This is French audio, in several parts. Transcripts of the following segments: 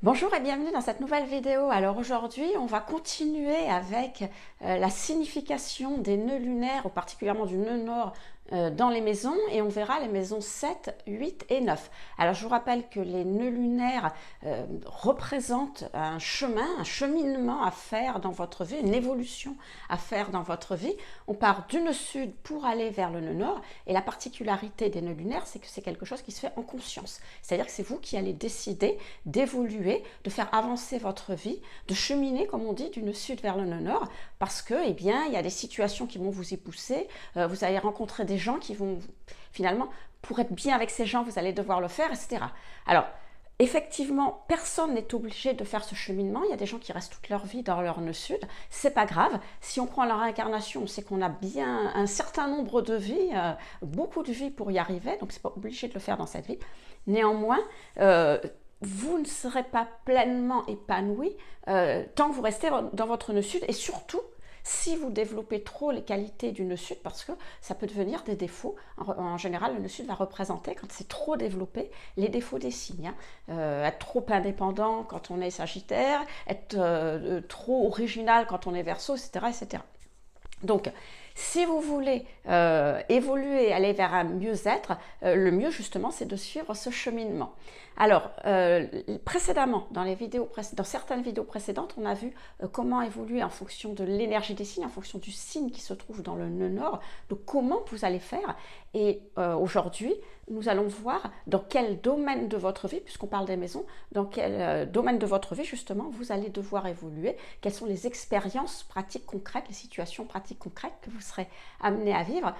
Bonjour et bienvenue dans cette nouvelle vidéo. Alors aujourd'hui, on va continuer avec la signification des nœuds lunaires, ou particulièrement du nœud nord dans les maisons, et on verra les maisons 7, 8 et 9. Alors je vous rappelle que les nœuds lunaires représentent un chemin, un cheminement à faire dans votre vie, une évolution à faire dans votre vie. On part du nœud sud pour aller vers le nœud nord, et la particularité des nœuds lunaires, c'est que c'est quelque chose qui se fait en conscience. C'est-à-dire que c'est vous qui allez décider d'évoluer, de faire avancer votre vie, de cheminer, comme on dit, du nœud sud vers le nœud nord, parce que, eh bien, il y a des situations qui vont vous y pousser, vous allez rencontrer des gens qui vont, finalement, pour être bien avec ces gens, vous allez devoir le faire, etc. Alors, effectivement, personne n'est obligé de faire ce cheminement. Il y a des gens qui restent toute leur vie dans leur nœud sud. C'est pas grave. Si on prend la réincarnation, c'est qu'on a bien un certain nombre de vies, beaucoup de vies pour y arriver. Donc, c'est pas obligé de le faire dans cette vie. Néanmoins, vous ne serez pas pleinement épanoui tant que vous restez dans votre nœud sud, et surtout si vous développez trop les qualités du nœud sud, parce que ça peut devenir des défauts. En général, le nœud sud va représenter, quand c'est trop développé, les défauts des signes. Être trop indépendant quand on est Sagittaire, être trop original quand on est Verseau, etc., etc. Donc, si vous voulez évoluer, aller vers un mieux-être, le mieux justement, c'est de suivre ce cheminement. Alors, précédemment, dans certaines vidéos précédentes, on a vu comment évoluer en fonction de l'énergie des signes, en fonction du signe qui se trouve dans le nœud nord, donc comment vous allez faire. Et aujourd'hui, nous allons voir dans quel domaine de votre vie, puisqu'on parle des maisons, dans quel domaine de votre vie, justement, vous allez devoir évoluer, quelles sont les expériences pratiques concrètes, les situations pratiques concrètes que vous serez amené à vivre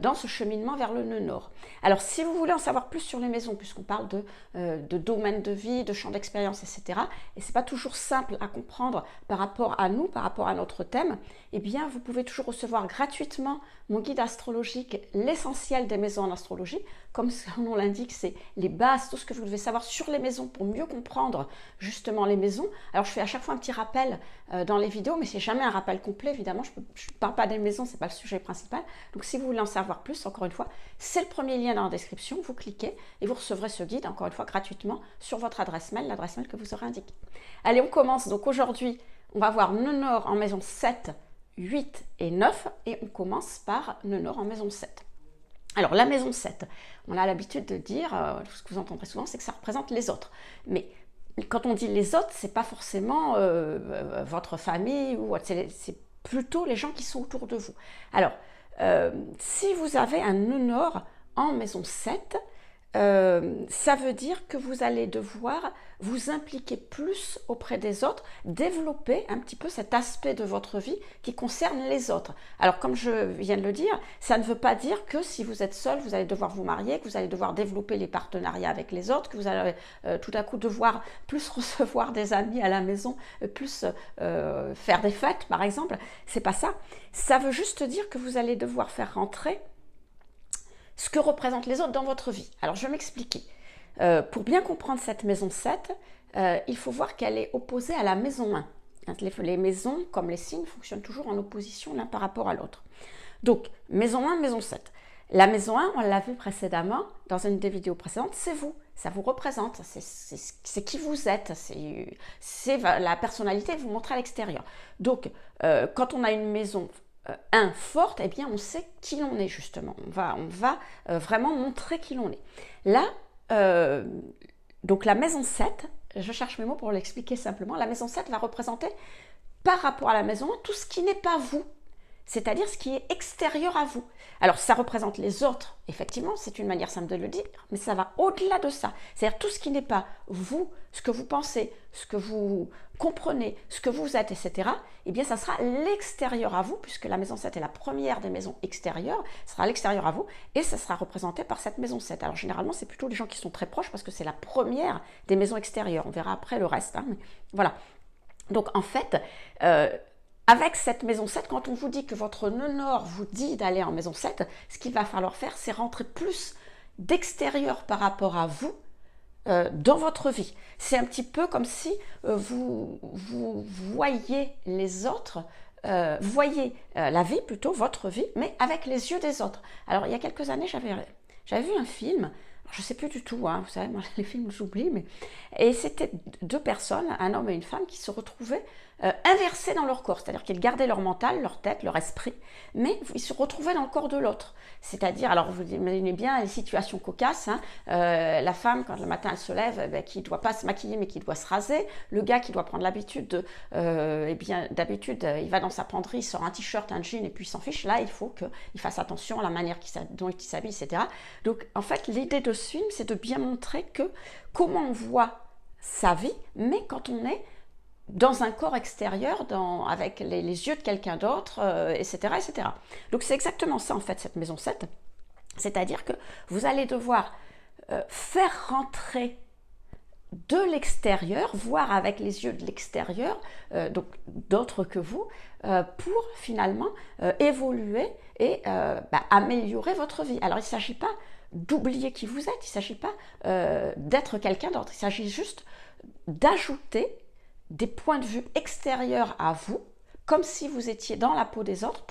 dans ce cheminement vers le nœud nord. Alors, si vous voulez en savoir plus sur les maisons, puisqu'on parle de domaine de vie, de champ d'expérience, etc., et c'est pas toujours simple à comprendre par rapport à nous, par rapport à notre thème, eh bien, vous pouvez toujours recevoir gratuitement mon guide astrologique, l'essentiel des maisons en astrologie. Comme son nom l'indique, c'est les bases, tout ce que vous devez savoir sur les maisons pour mieux comprendre justement les maisons. Alors, je fais à chaque fois un petit rappel dans les vidéos, mais c'est jamais un rappel complet, évidemment. Je ne parle pas des maisons, c'est pas le sujet principal. Donc, si vous voulez en savoir plus, encore une fois, c'est le premier lien dans la description. Vous cliquez et vous recevrez ce guide, encore une fois, gratuitement sur votre adresse mail, l'adresse mail que vous aurez indiquée. Allez, on commence. Donc, aujourd'hui, on va voir nœud nord en maison 7, 8 et 9, et on commence par nœud nord en maison 7. Alors, la maison 7, on a l'habitude de dire, ce que vous entendrez souvent, c'est que ça représente les autres. Mais quand on dit les autres, c'est pas forcément votre famille, ou c'est plutôt les gens qui sont autour de vous. Alors, si vous avez un nœud nord en maison 7, ça veut dire que vous allez devoir vous impliquer plus auprès des autres, développer un petit peu cet aspect de votre vie qui concerne les autres. Alors, comme je viens de le dire, ça ne veut pas dire que si vous êtes seul, vous allez devoir vous marier, que vous allez devoir développer les partenariats avec les autres, que vous allez tout à coup devoir plus recevoir des amis à la maison, plus faire des fêtes, par exemple. C'est pas ça. Ça veut juste dire que vous allez devoir faire rentrer ce que représentent les autres dans votre vie. Alors, je vais m'expliquer. Pour bien comprendre cette maison 7, il faut voir qu'elle est opposée à la maison 1. Les maisons, comme les signes, fonctionnent toujours en opposition l'un par rapport à l'autre. Donc, maison 1, maison 7. La maison 1, on l'a vu précédemment, dans une des vidéos précédentes, c'est vous. Ça vous représente, c'est qui vous êtes, c'est la personnalité que vous montrez à l'extérieur. Donc, quand on a une maison 1 forte, eh bien on sait qui l'on est justement. On va vraiment montrer qui l'on est. Là, donc la maison 7, je cherche mes mots pour l'expliquer simplement, la maison 7 va représenter par rapport à la maison 1 tout ce qui n'est pas vous. C'est-à-dire ce qui est extérieur à vous. Alors, ça représente les autres, effectivement, c'est une manière simple de le dire, mais ça va au-delà de ça. C'est-à-dire tout ce qui n'est pas vous, ce que vous pensez, ce que vous comprenez, ce que vous êtes, etc., eh bien, ça sera l'extérieur à vous, puisque la maison 7 est la première des maisons extérieures, ça sera l'extérieur à vous, et ça sera représenté par cette maison 7. Alors, généralement, c'est plutôt les gens qui sont très proches, parce que c'est la première des maisons extérieures. On verra après le reste, hein, mais voilà. Donc, en fait, avec cette maison 7, quand on vous dit que votre nœud nord vous dit d'aller en maison 7, ce qu'il va falloir faire, c'est rentrer plus d'extérieur par rapport à vous dans votre vie. C'est un petit peu comme si vous voyez les autres, voyez la vie plutôt, votre vie, mais avec les yeux des autres. Alors, il y a quelques années, j'avais vu un film je ne sais plus du tout, hein, vous savez, moi les films j'oublie, mais... Et c'était deux personnes, un homme et une femme, qui se retrouvaient inversés dans leur corps, c'est-à-dire qu'ils gardaient leur mental, leur tête, leur esprit, mais ils se retrouvaient dans le corps de l'autre. C'est-à-dire, alors vous imaginez bien les situations cocasses, hein, la femme, quand le matin elle se lève, ben, qui ne doit pas se maquiller, mais qui doit se raser, le gars qui doit prendre l'habitude de, eh bien, d'habitude, il va dans sa penderie, il sort un t-shirt, un jean, et puis il s'en fiche. Là, il faut qu'il fasse attention à la manière dont il s'habille, etc. Donc, en fait, l'idée de ce film, c'est de bien montrer que comment on voit sa vie, mais quand on est dans un corps extérieur, avec les yeux de quelqu'un d'autre, etc., etc. Donc c'est exactement ça en fait cette maison 7, c'est-à-dire que vous allez devoir faire rentrer de l'extérieur, voir avec les yeux de l'extérieur, donc d'autres que vous, pour finalement évoluer et améliorer votre vie. Alors il ne s'agit pas d'oublier qui vous êtes, il ne s'agit pas d'être quelqu'un d'autre, il s'agit juste d'ajouter des points de vue extérieurs à vous, comme si vous étiez dans la peau des autres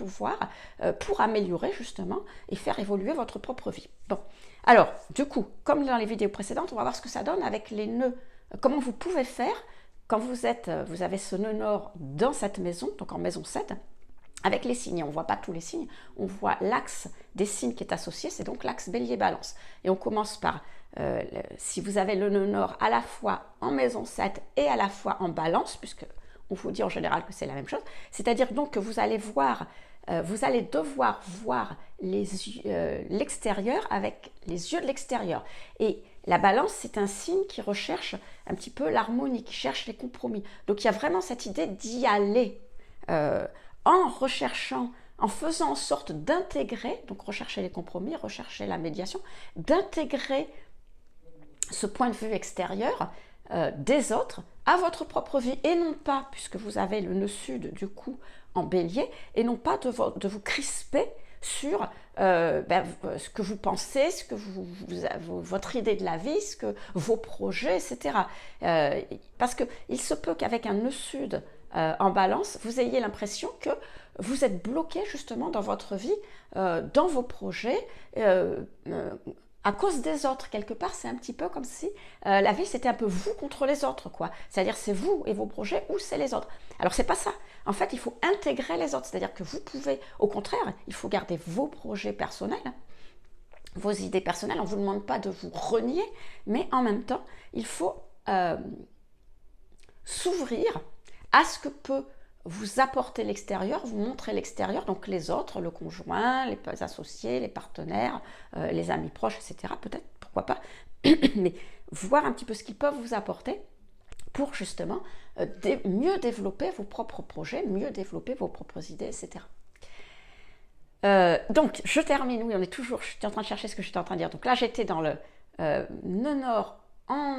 pour améliorer justement et faire évoluer votre propre vie. Bon, alors du coup, comme dans les vidéos précédentes, on va voir ce que ça donne avec les nœuds. Comment vous pouvez faire quand vous avez ce nœud nord dans cette maison, donc en maison 7, avec les signes. On ne voit pas tous les signes, on voit l'axe des signes qui est associé, c'est donc l'axe bélier-balance. Et on commence par, si vous avez le nœud nord à la fois en maison 7 et à la fois en balance, puisque on vous dit en général que c'est la même chose, c'est-à-dire donc que vous allez devoir voir l'extérieur avec les yeux de l'extérieur. Et la balance, c'est un signe qui recherche un petit peu l'harmonie, qui cherche les compromis. Donc il y a vraiment cette idée d'y aller en recherchant, en faisant en sorte d'intégrer, donc rechercher les compromis, rechercher la médiation, d'intégrer ce point de vue extérieur des autres à votre propre vie, et non pas, puisque vous avez le nœud sud du coup en bélier, et non pas de vous crisper sur ce que vous pensez, ce que votre idée de la vie, vos projets, etc. Parce qu'il se peut qu'avec un nœud sud en balance, vous ayez l'impression que vous êtes bloqué justement dans votre vie, dans vos projets, à cause des autres. Quelque part, c'est un petit peu comme si la vie, c'était un peu vous contre les autres, quoi. C'est-à-dire, c'est vous et vos projets ou c'est les autres. Alors, c'est pas ça. En fait, il faut intégrer les autres. C'est-à-dire que vous pouvez, au contraire, il faut garder vos projets personnels, vos idées personnelles. On ne vous demande pas de vous renier, mais en même temps, il faut s'ouvrir à ce que peut vous apporter l'extérieur, vous montrer l'extérieur, donc les autres, le conjoint, les associés, les partenaires, les amis proches, etc. Peut-être, pourquoi pas, mais voir un petit peu ce qu'ils peuvent vous apporter pour justement mieux développer vos propres projets, mieux développer vos propres idées, etc. Donc, je termine, oui, je suis en train de chercher ce que j'étais en train de dire. Donc là, j'étais dans le nœud nord en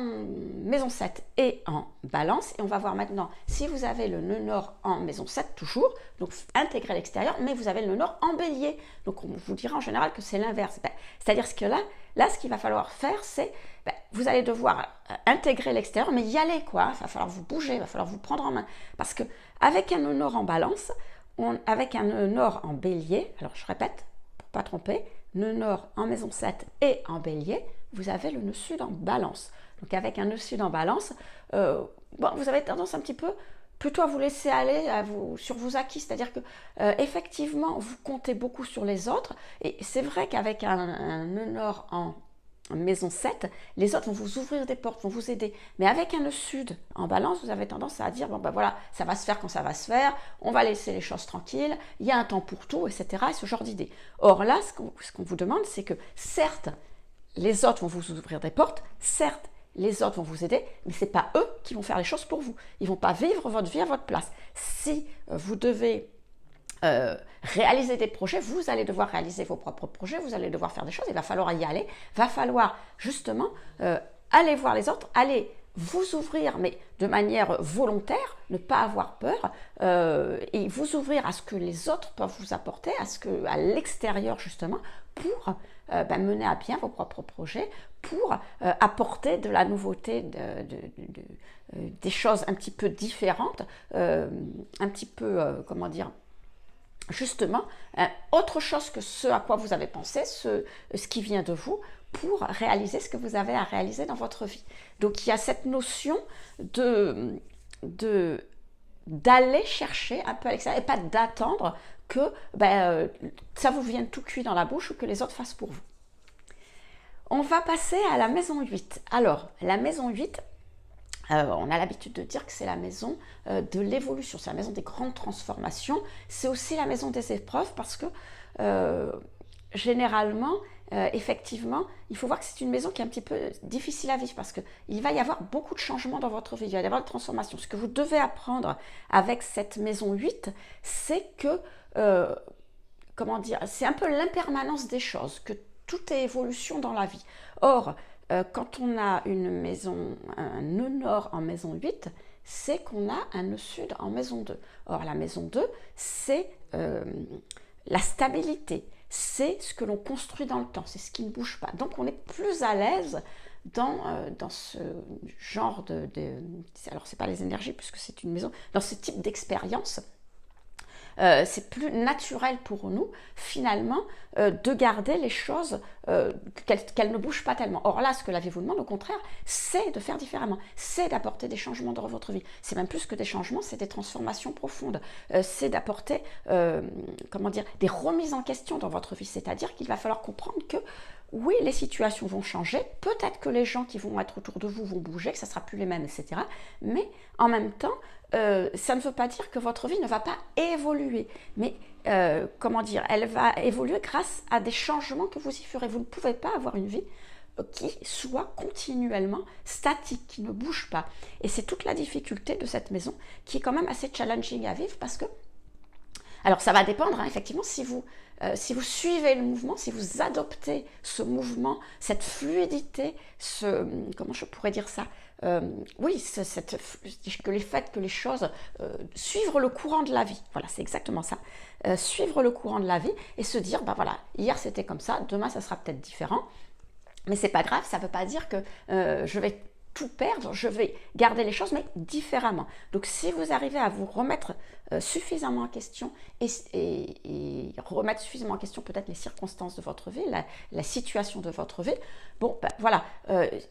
maison 7 et en balance, et on va voir maintenant si vous avez le nœud nord en maison 7 toujours, donc intégrez l'extérieur, mais vous avez le nœud nord en bélier, donc on vous dira en général que c'est l'inverse. C'est-à-dire que là ce qu'il va falloir faire, c'est vous allez devoir intégrer l'extérieur, mais y aller, quoi. Il va falloir vous bouger, il va falloir vous prendre en main, parce que avec un nœud nord en balance, avec un nœud nord en bélier, alors je répète pour pas tromper, nœud nord en maison 7 et en bélier, vous avez le nœud sud en balance. Donc avec un nœud sud en balance, vous avez tendance un petit peu plutôt à vous laisser aller sur vos acquis. C'est-à-dire que effectivement, vous comptez beaucoup sur les autres. Et c'est vrai qu'avec un nœud nord en maison 7, les autres vont vous ouvrir des portes, vont vous aider. Mais avec un nœud sud en balance, vous avez tendance à dire, voilà, ça va se faire quand ça va se faire, on va laisser les choses tranquilles, il y a un temps pour tout, etc. Et ce genre d'idées. Or là, ce qu'on vous demande, c'est que certes, les autres vont vous ouvrir des portes, certes, les autres vont vous aider, mais ce n'est pas eux qui vont faire les choses pour vous. Ils ne vont pas vivre votre vie à votre place. Si vous devez réaliser des projets, vous allez devoir réaliser vos propres projets, vous allez devoir faire des choses, il va falloir y aller, il va falloir justement aller voir les autres, aller vous ouvrir, mais de manière volontaire, ne pas avoir peur, et vous ouvrir à ce que les autres peuvent vous apporter, à l'extérieur justement, pour mener à bien vos propres projets, pour apporter de la nouveauté, des choses un petit peu différentes, un petit peu, comment dire, justement, autre chose que ce à quoi vous avez pensé, ce qui vient de vous, pour réaliser ce que vous avez à réaliser dans votre vie. Donc il y a cette notion d'aller chercher un peu à l'extérieur et pas d'attendre que ça vous vienne tout cuit dans la bouche ou que les autres fassent pour vous. On va passer à la maison 8. Alors, la maison 8, on a l'habitude de dire que c'est la maison de l'évolution, c'est la maison des grandes transformations, c'est aussi la maison des épreuves parce que généralement, effectivement, il faut voir que c'est une maison qui est un petit peu difficile à vivre parce qu'il va y avoir beaucoup de changements dans votre vie, il va y avoir des transformations. Ce que vous devez apprendre avec cette maison 8, c'est que, comment dire, c'est un peu l'impermanence des choses, que tout est évolution dans la vie. Or, quand on a un nœud nord en maison 8, c'est qu'on a un nœud sud en maison 2. Or, la maison 2, c'est la stabilité, c'est ce que l'on construit dans le temps, c'est ce qui ne bouge pas. Donc, on est plus à l'aise dans ce genre alors, ce n'est pas les énergies puisque c'est une maison, dans ce type d'expérience. C'est plus naturel pour nous, finalement, de garder les choses, qu'elles ne bougent pas tellement. Or là, ce que la vie vous demande, au contraire, c'est de faire différemment, c'est d'apporter des changements dans votre vie. C'est même plus que des changements, c'est des transformations profondes. C'est d'apporter, comment dire, des remises en question dans votre vie. C'est-à-dire qu'il va falloir comprendre que oui, les situations vont changer, peut-être que les gens qui vont être autour de vous vont bouger, que ça ne sera plus les mêmes, etc. Mais en même temps, ça ne veut pas dire que votre vie ne va pas évoluer. Mais, comment dire, elle va évoluer grâce à des changements que vous y ferez. Vous ne pouvez pas avoir une vie qui soit continuellement statique, qui ne bouge pas. Et c'est toute la difficulté de cette maison qui est quand même assez challenging à vivre parce que, alors ça va dépendre, hein, effectivement, si vous suivez le mouvement, si vous adoptez ce mouvement, cette fluidité, comment je pourrais dire ça, oui, que les choses suivre le courant de la vie, voilà, c'est exactement ça, suivre le courant de la vie et se dire, bah voilà, hier c'était comme ça, demain ça sera peut-être différent, mais c'est pas grave, ça veut pas dire que je vais tout perdre, je vais garder les choses, mais différemment. Donc, si vous arrivez à vous remettre suffisamment en question et remettre suffisamment en question peut-être les circonstances de votre vie, la situation de votre vie, bon, ben, voilà,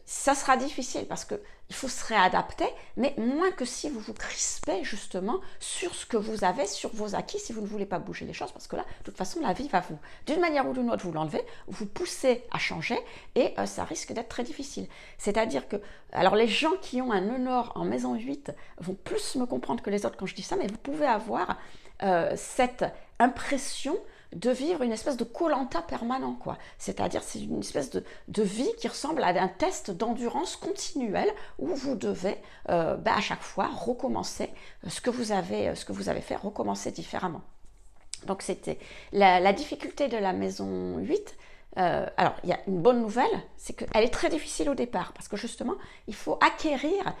ça sera difficile parce qu'il faut se réadapter, mais moins que si vous vous crispez justement sur ce que vous avez, sur vos acquis, si vous ne voulez pas bouger les choses, parce que là, de toute façon, la vie va vous, d'une manière ou d'une autre, vous l'enlever, vous pousser à changer et ça risque d'être très difficile. C'est-à-dire que, alors les gens qui ont un nœud nord en maison 8 vont plus me comprendre que les autres quand je dis ça, mais vous pouvez avoir cette impression de vivre une espèce de koh-lanta permanent, quoi. C'est-à-dire c'est une espèce de vie qui ressemble à un test d'endurance continuelle où vous devez à chaque fois recommencer ce que vous avez fait, recommencer différemment. Donc c'était la difficulté de la maison 8. Alors, il y a une bonne nouvelle, c'est qu'elle est très difficile au départ, parce que justement, il faut acquérir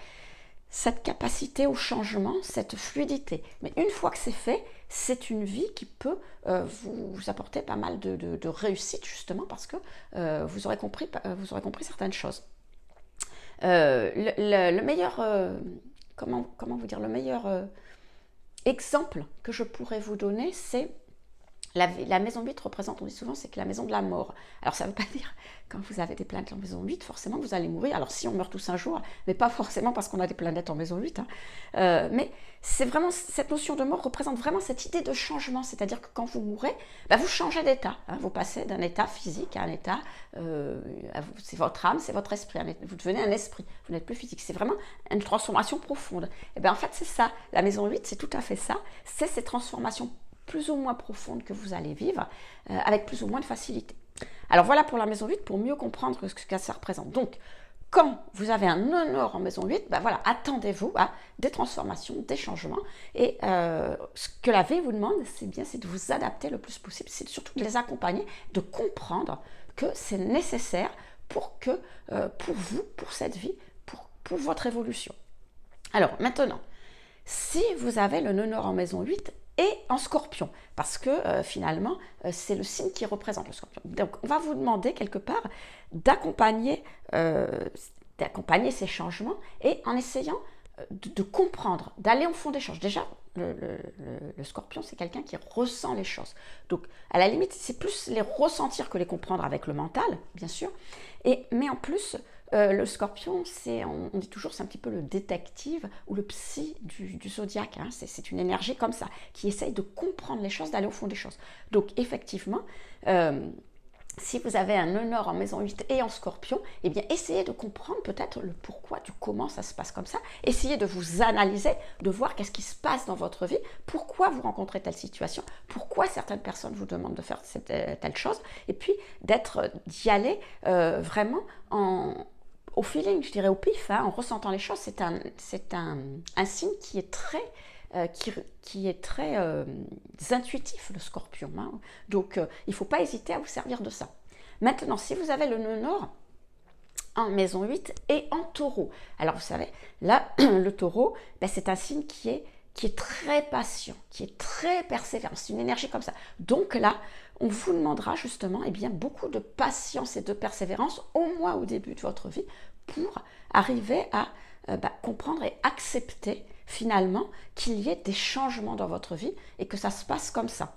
cette capacité au changement, cette fluidité. Mais une fois que c'est fait, c'est une vie qui peut vous apporter pas mal de réussite, justement, parce que vous aurez compris certaines choses. Le meilleur, comment vous dire, le meilleur exemple que je pourrais vous donner, c'est la maison 8 représente, on dit souvent, c'est que la maison de la mort. Alors ça ne veut pas dire, quand vous avez des planètes en maison 8, forcément vous allez mourir. Alors si on meurt tous un jour, mais pas forcément parce qu'on a des planètes en maison 8. Hein. Mais c'est vraiment, cette notion de mort représente vraiment cette idée de changement. C'est-à-dire que quand vous mourrez, vous changez d'état. Hein. Vous passez d'un état physique à un état, c'est votre âme, c'est votre esprit. Vous devenez un esprit, vous n'êtes plus physique. C'est vraiment une transformation profonde. Et bien en fait c'est ça, la maison 8 c'est tout à fait ça. C'est ces transformations plus ou moins profonde que vous allez vivre avec plus ou moins de facilité. Alors voilà pour la maison 8, pour mieux comprendre ce que ça représente. Donc, quand vous avez un nœud nord en maison 8, voilà, attendez-vous à des transformations, des changements. Et ce que la vie vous demande, c'est de vous adapter le plus possible. C'est surtout de les accompagner, de comprendre que c'est nécessaire pour vous, pour cette vie, pour votre évolution. Alors maintenant, si vous avez le nœud nord en maison 8, et en scorpion, parce que finalement, c'est le signe qui représente le scorpion. Donc, on va vous demander quelque part d'accompagner ces changements et en essayant de comprendre, d'aller au fond des choses. Déjà, le scorpion, c'est quelqu'un qui ressent les choses. Donc, à la limite, c'est plus les ressentir que les comprendre avec le mental, bien sûr. Mais en plus, le scorpion, on dit toujours, c'est un petit peu le détective ou le psy du zodiaque. Hein. C'est une énergie comme ça, qui essaye de comprendre les choses, d'aller au fond des choses. Donc, effectivement, si vous avez un nœud nord en maison 8 et en scorpion, eh bien, essayez de comprendre peut-être le pourquoi du comment ça se passe comme ça. Essayez de vous analyser, de voir qu'est-ce qui se passe dans votre vie, pourquoi vous rencontrez telle situation, pourquoi certaines personnes vous demandent de faire telle chose, et puis d'y aller vraiment au feeling, je dirais au pif, hein, en ressentant les choses. C'est un signe qui est très intuitif, le scorpion. Hein. Donc, il ne faut pas hésiter à vous servir de ça. Maintenant, si vous avez le nœud nord en maison 8 et en taureau, alors vous savez, là, le taureau, c'est un signe qui est très patient, qui est très persévérant. C'est une énergie comme ça. Donc là, on vous demandera justement beaucoup de patience et de persévérance, au moins au début de votre vie, pour arriver à comprendre et accepter finalement qu'il y ait des changements dans votre vie et que ça se passe comme ça.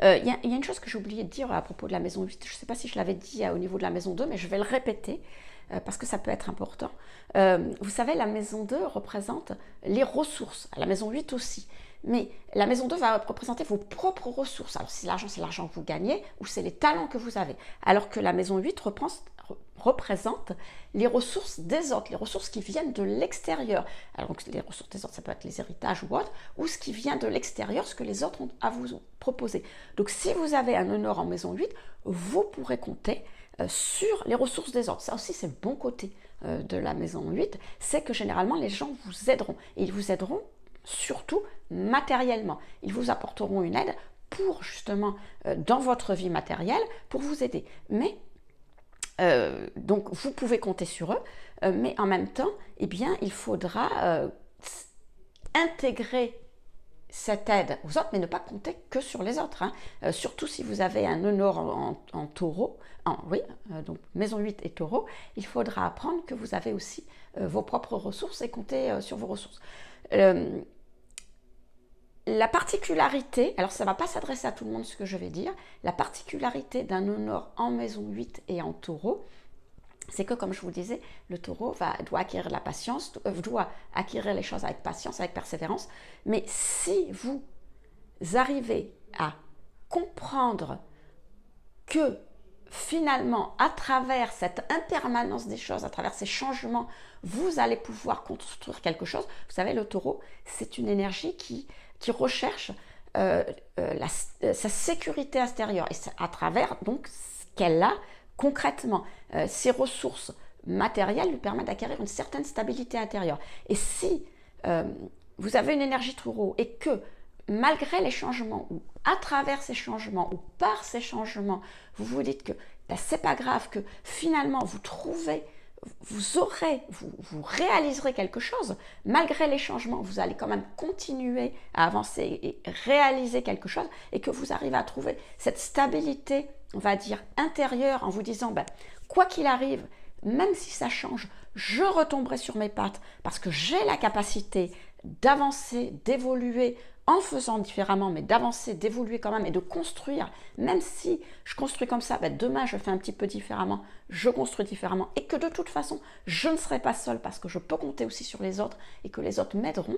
Il y a une chose que j'ai oublié de dire à propos de la maison 8, je ne sais pas si je l'avais dit au niveau de la maison 2, mais je vais le répéter parce que ça peut être important. Vous savez, la maison 2 représente les ressources, la maison 8 aussi. Mais la maison 2 va représenter vos propres ressources. Alors, si l'argent, c'est l'argent que vous gagnez ou c'est les talents que vous avez. Alors que la maison 8 représente les ressources des autres, les ressources qui viennent de l'extérieur. Alors, donc, les ressources des autres, ça peut être les héritages ou autre, ou ce qui vient de l'extérieur, ce que les autres ont à vous proposer. Donc, si vous avez un nœud nord en maison 8, vous pourrez compter sur les ressources des autres. Ça aussi, c'est le bon côté de la maison 8, c'est que généralement, les gens vous aideront. Et ils vous aideront surtout matériellement. Ils vous apporteront une aide pour justement, dans votre vie matérielle, pour vous aider. Mais, donc, vous pouvez compter sur eux, mais en même temps, il faudra intégrer cette aide aux autres, mais ne pas compter que sur les autres. Hein. Surtout si vous avez un nœud nord en taureau, donc maison 8 et taureau, il faudra apprendre que vous avez aussi vos propres ressources et compter sur vos ressources. La particularité, alors ça ne va pas s'adresser à tout le monde ce que je vais dire, la particularité d'un nœud nord en maison 8 et en taureau, c'est que, comme je vous disais, le taureau doit acquérir la patience, doit acquérir les choses avec patience, avec persévérance. Mais si vous arrivez à comprendre que finalement, à travers cette impermanence des choses, à travers ces changements, vous allez pouvoir construire quelque chose. Vous savez, le taureau, c'est une énergie qui recherche sa sécurité intérieure. Et c'est à travers donc ce qu'elle a concrètement. Ses ressources matérielles lui permettent d'acquérir une certaine stabilité intérieure. Et si vous avez une énergie taureau et que malgré les changements, ou à travers ces changements, ou par ces changements, vous vous dites que c'est pas grave, que finalement vous trouvez, vous réaliserez quelque chose, malgré les changements, vous allez quand même continuer à avancer et réaliser quelque chose, et que vous arrivez à trouver cette stabilité, on va dire, intérieure, en vous disant, quoi qu'il arrive, même si ça change, je retomberai sur mes pattes, parce que j'ai la capacité d'avancer, d'évoluer, en faisant différemment, mais d'avancer, d'évoluer quand même et de construire, même si je construis comme ça, demain je fais un petit peu différemment, je construis différemment et que de toute façon, je ne serai pas seule parce que je peux compter aussi sur les autres et que les autres m'aideront,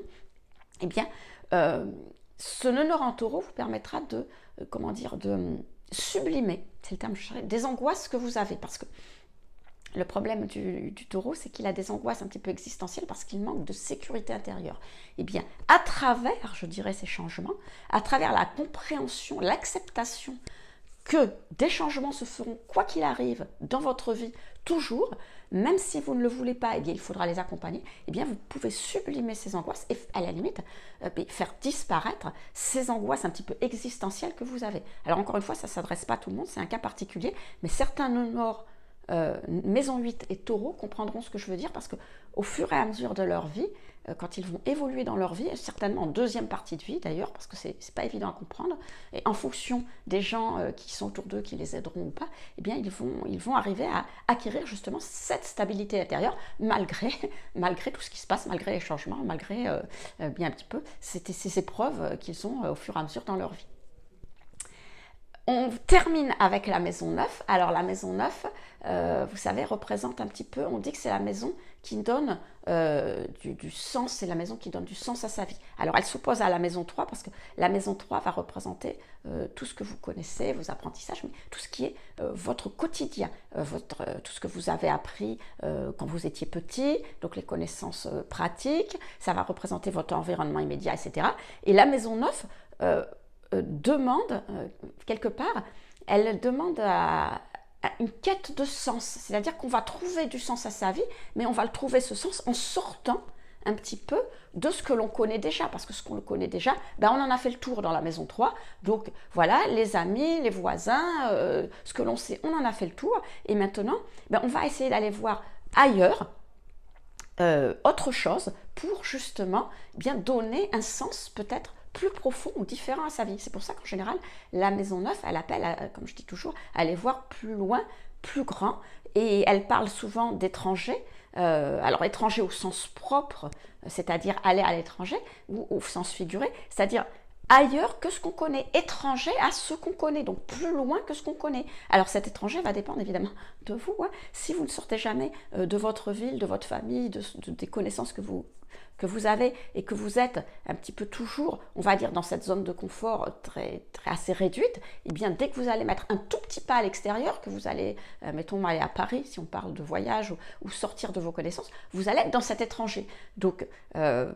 ce nœud nord en taureau vous permettra de sublimer, c'est le terme, des angoisses que vous avez, parce que le problème du taureau, c'est qu'il a des angoisses un petit peu existentielles parce qu'il manque de sécurité intérieure. À travers, je dirais, ces changements, à travers la compréhension, l'acceptation que des changements se feront quoi qu'il arrive dans votre vie, toujours, même si vous ne le voulez pas, il faudra les accompagner, vous pouvez sublimer ces angoisses et à la limite faire disparaître ces angoisses un petit peu existentielles que vous avez. Alors encore une fois, ça ne s'adresse pas à tout le monde, c'est un cas particulier, mais certains nœuds nord maison 8 et taureau comprendront ce que je veux dire parce qu'au fur et à mesure de leur vie, quand ils vont évoluer dans leur vie, certainement en deuxième partie de vie d'ailleurs, parce que c'est pas évident à comprendre, et en fonction des gens qui sont autour d'eux, qui les aideront ou pas, eh bien ils vont arriver à acquérir justement cette stabilité intérieure, malgré tout ce qui se passe, malgré les changements, malgré bien un petit peu ces épreuves qu'ils ont au fur et à mesure dans leur vie. On termine avec la maison 9. Alors la maison 9, vous savez, représente un petit peu, on dit que c'est la maison qui donne du sens, c'est la maison qui donne du sens à sa vie. Alors elle s'oppose à la maison 3 parce que la maison 3 va représenter tout ce que vous connaissez, vos apprentissages, mais tout ce qui est votre quotidien, tout ce que vous avez appris quand vous étiez petit, donc les connaissances pratiques, ça va représenter votre environnement immédiat, etc. Et la maison 9 demande, quelque part, elle demande à une quête de sens, c'est-à-dire qu'on va trouver du sens à sa vie, mais on va le trouver ce sens en sortant un petit peu de ce que l'on connaît déjà, parce que ce qu'on connaît déjà, ben on en a fait le tour dans la maison 3, donc voilà, les amis, les voisins, ce que l'on sait, on en a fait le tour, et maintenant, ben on va essayer d'aller voir ailleurs, autre chose, pour justement bien donner un sens peut-être plus profond ou différent à sa vie. C'est pour ça qu'en général, la maison 9, elle appelle, comme je dis toujours, à aller voir plus loin, plus grand, et elle parle souvent d'étrangers, alors étrangers au sens propre, c'est-à-dire aller à l'étranger, ou au sens figuré, c'est-à-dire ailleurs que ce qu'on connaît, étranger à ce qu'on connaît, donc plus loin que ce qu'on connaît. Alors cet étranger va dépendre évidemment de vous, hein. Si vous ne sortez jamais de votre ville, de votre famille, des connaissances que vous avez et que vous êtes un petit peu toujours, on va dire, dans cette zone de confort assez réduite, et bien dès que vous allez mettre un tout petit pas à l'extérieur, que vous allez, mettons, aller à Paris, si on parle de voyage, ou sortir de vos connaissances, vous allez être dans cet étranger. Donc,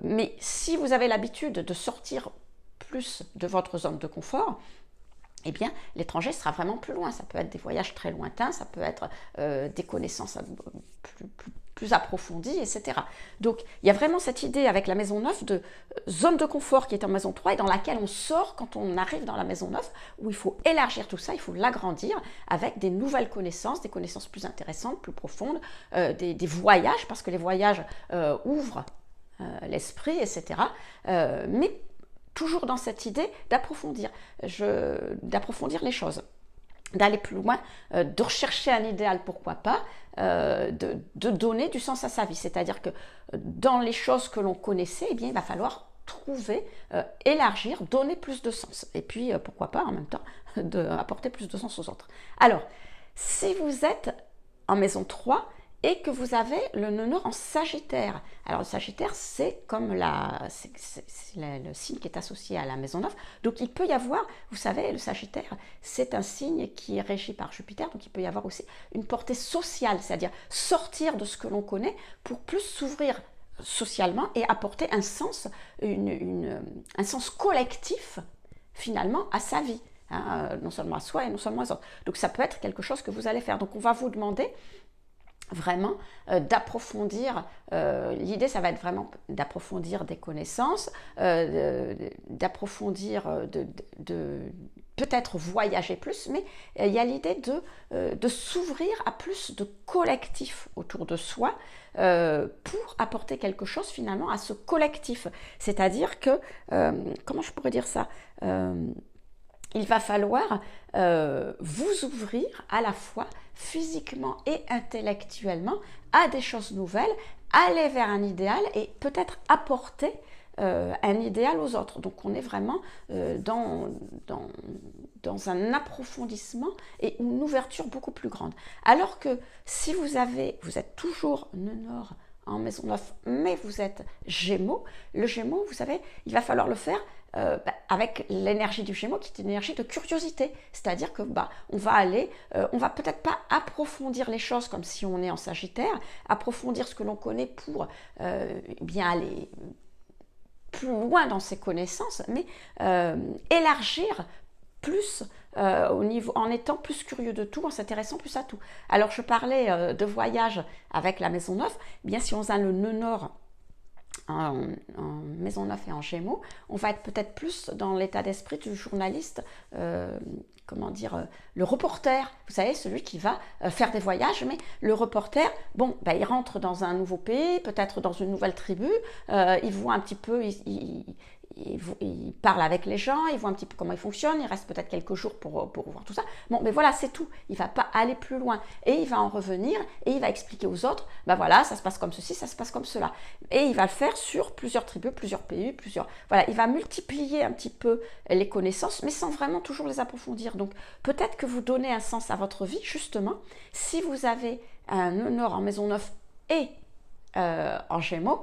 mais si vous avez l'habitude de sortir plus de votre zone de confort, eh bien, l'étranger sera vraiment plus loin. Ça peut être des voyages très lointains, ça peut être des connaissances plus approfondies, etc. Donc, il y a vraiment cette idée avec la maison 9 de zone de confort qui est en maison 3 et dans laquelle on sort quand on arrive dans la maison 9, où il faut élargir tout ça, il faut l'agrandir avec des nouvelles connaissances, des connaissances plus intéressantes, plus profondes, des voyages, parce que les voyages ouvrent l'esprit, etc. Mais toujours dans cette idée d'approfondir les choses, d'aller plus loin, de rechercher un idéal, pourquoi pas, de donner du sens à sa vie. C'est-à-dire que dans les choses que l'on connaissait, eh bien, il va falloir trouver, élargir, donner plus de sens. Et puis, pourquoi pas, en même temps, apporter plus de sens aux autres. Alors, si vous êtes en maison 3, et que vous avez le nœud nord en Sagittaire. Alors le Sagittaire, c'est comme c'est le signe qui est associé à la maison 9. Donc il peut y avoir, vous savez, le Sagittaire, c'est un signe qui est régi par Jupiter, donc il peut y avoir aussi une portée sociale, c'est-à-dire sortir de ce que l'on connaît pour plus s'ouvrir socialement et apporter un sens, un sens collectif finalement à sa vie, hein, non seulement à soi et non seulement aux autres. Donc ça peut être quelque chose que vous allez faire. Donc on va vous demander vraiment d'approfondir, l'idée ça va être vraiment d'approfondir des connaissances, d'approfondir, peut-être voyager plus, mais il y a l'idée de s'ouvrir à plus de collectifs autour de soi pour apporter quelque chose finalement à ce collectif. C'est-à-dire que, comment je pourrais dire ça, il va falloir vous ouvrir à la fois physiquement et intellectuellement à des choses nouvelles, aller vers un idéal et peut-être apporter un idéal aux autres. Donc on est vraiment dans un approfondissement et une ouverture beaucoup plus grande. Alors que si vous êtes toujours nœud nord en maison 9, mais vous êtes Gémeaux, le Gémeaux, vous savez, il va falloir le faire avec l'énergie du Gémeaux qui est une énergie de curiosité, c'est-à-dire que on va peut-être pas approfondir les choses comme si on est en Sagittaire, approfondir ce que l'on connaît pour bien aller plus loin dans ses connaissances, mais élargir plus en étant plus curieux de tout, en s'intéressant plus à tout. Alors je parlais de voyage avec la maison 9, bien si on a le nœud nord en maison 9 et en Gémeaux, on va être peut-être plus dans l'état d'esprit du journaliste, comment dire, le reporter, vous savez, celui qui va faire des voyages, mais le reporter, bon, ben, il rentre dans un nouveau pays, peut-être dans une nouvelle tribu, il voit un petit peu, il parle avec les gens, il voit un petit peu comment ils fonctionnent, il reste peut-être quelques jours pour voir tout ça. Bon, mais voilà, c'est tout. Il ne va pas aller plus loin. Et il va en revenir et il va expliquer aux autres, ben voilà, ça se passe comme ceci, ça se passe comme cela. Et il va le faire sur plusieurs tribus, plusieurs pays, plusieurs... Voilà, il va multiplier un petit peu les connaissances, mais sans vraiment toujours les approfondir. Donc, peut-être que vous donnez un sens à votre vie, justement, si vous avez un nœud nord en maison 9 et en Gémeaux,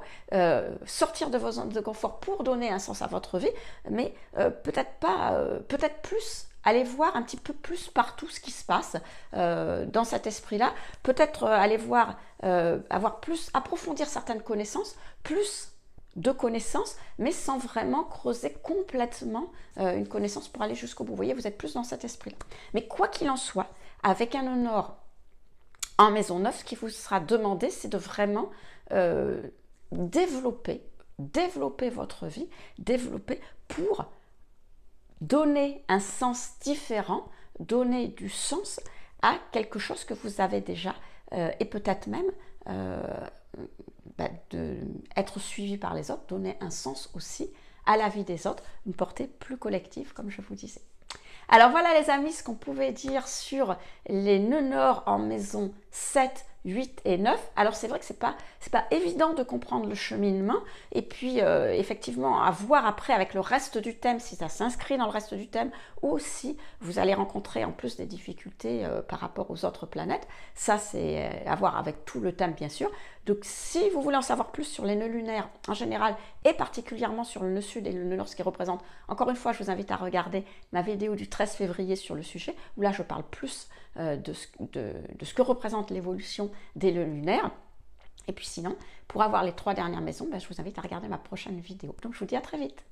sortir de vos zones de confort pour donner un sens à votre vie, mais peut-être pas, peut-être plus aller voir un petit peu plus partout ce qui se passe dans cet esprit-là, peut-être aller voir, avoir plus, approfondir certaines connaissances, plus de connaissances, mais sans vraiment creuser complètement une connaissance pour aller jusqu'au bout. Vous voyez, vous êtes plus dans cet esprit-là. Mais quoi qu'il en soit, avec un nœud nord en maison 9, ce qui vous sera demandé, c'est de vraiment développer votre vie, développer pour donner un sens différent, donner du sens à quelque chose que vous avez déjà et peut-être même être suivi par les autres, donner un sens aussi à la vie des autres, une portée plus collective, comme je vous disais. Alors voilà les amis, ce qu'on pouvait dire sur les nœuds nord en maison 7, 8 et 9. Alors c'est vrai que c'est pas évident de comprendre le cheminement et puis effectivement à voir après avec le reste du thème si ça s'inscrit dans le reste du thème ou si vous allez rencontrer en plus des difficultés par rapport aux autres planètes. Ça c'est à voir avec tout le thème bien sûr. Donc si vous voulez en savoir plus sur les nœuds lunaires en général et particulièrement sur le nœud sud et le nœud nord, ce qui représente, encore une fois je vous invite à regarder ma vidéo du 13 février sur le sujet où là je parle plus de ce que représente l'évolution des nœuds lunaires. Et puis sinon, pour avoir les 3 dernières maisons, je vous invite à regarder ma prochaine vidéo. Donc je vous dis à très vite.